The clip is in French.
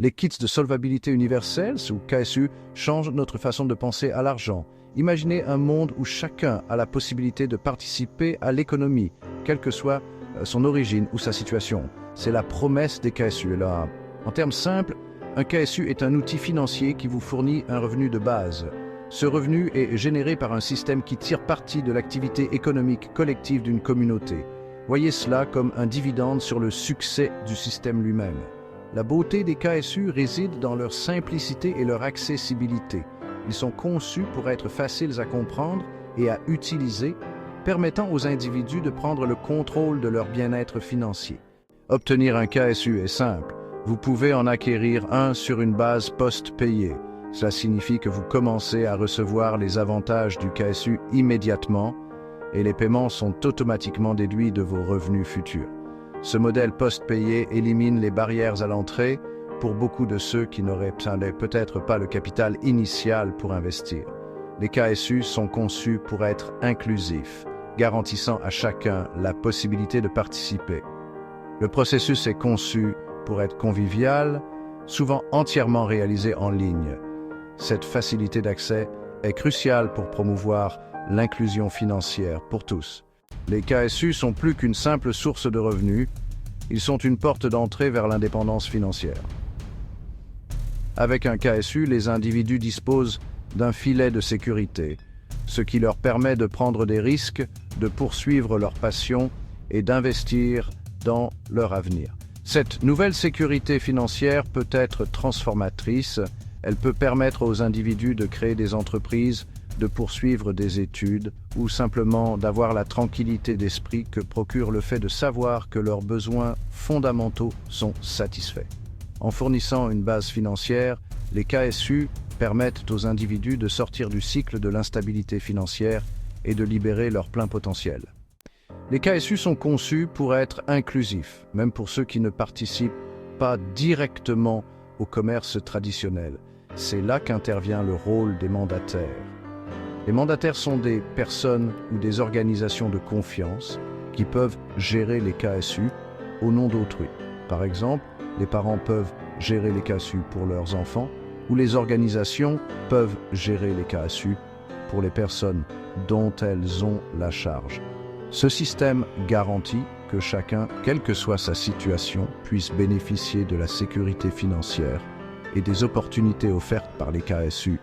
Les kits de solvabilité universelle, ou KSU, changent notre façon de penser à l'argent. Imaginez un monde où chacun a la possibilité de participer à l'économie, quelle que soit son origine ou sa situation. C'est la promesse des KSU. Là, en termes simples, un KSU est un outil financier qui vous fournit un revenu de base. Ce revenu est généré par un système qui tire parti de l'activité économique collective d'une communauté. Voyez cela comme un dividende sur le succès du système lui-même. La beauté des KSU réside dans leur simplicité et leur accessibilité. Ils sont conçus pour être faciles à comprendre et à utiliser, permettant aux individus de prendre le contrôle de leur bien-être financier. Obtenir un KSU est simple. Vous pouvez en acquérir un sur une base post-payée. Cela signifie que vous commencez à recevoir les avantages du KSU immédiatement et les paiements sont automatiquement déduits de vos revenus futurs. Ce modèle post-payé élimine les barrières à l'entrée pour beaucoup de ceux qui n'auraient peut-être pas le capital initial pour investir. Les KSU sont conçus pour être inclusifs, garantissant à chacun la possibilité de participer. Le processus est conçu pour être convivial, souvent entièrement réalisé en ligne. Cette facilité d'accès est cruciale pour promouvoir l'inclusion financière pour tous. Les KSU sont plus qu'une simple source de revenus, ils sont une porte d'entrée vers l'indépendance financière. Avec un KSU, les individus disposent d'un filet de sécurité, ce qui leur permet de prendre des risques, de poursuivre leur passion et d'investir dans leur avenir. Cette nouvelle sécurité financière peut être transformatrice, elle peut permettre aux individus de créer des entreprises, de poursuivre des études ou simplement d'avoir la tranquillité d'esprit que procure le fait de savoir que leurs besoins fondamentaux sont satisfaits. En fournissant une base financière, les KSU permettent aux individus de sortir du cycle de l'instabilité financière et de libérer leur plein potentiel. Les KSU sont conçus pour être inclusifs, même pour ceux qui ne participent pas directement au commerce traditionnel. C'est là qu'intervient le rôle des mandataires. Les mandataires sont des personnes ou des organisations de confiance qui peuvent gérer les KSU au nom d'autrui. Par exemple, les parents peuvent gérer les KSU pour leurs enfants ou les organisations peuvent gérer les KSU pour les personnes dont elles ont la charge. Ce système garantit que chacun, quelle que soit sa situation, puisse bénéficier de la sécurité financière et des opportunités offertes par les KSU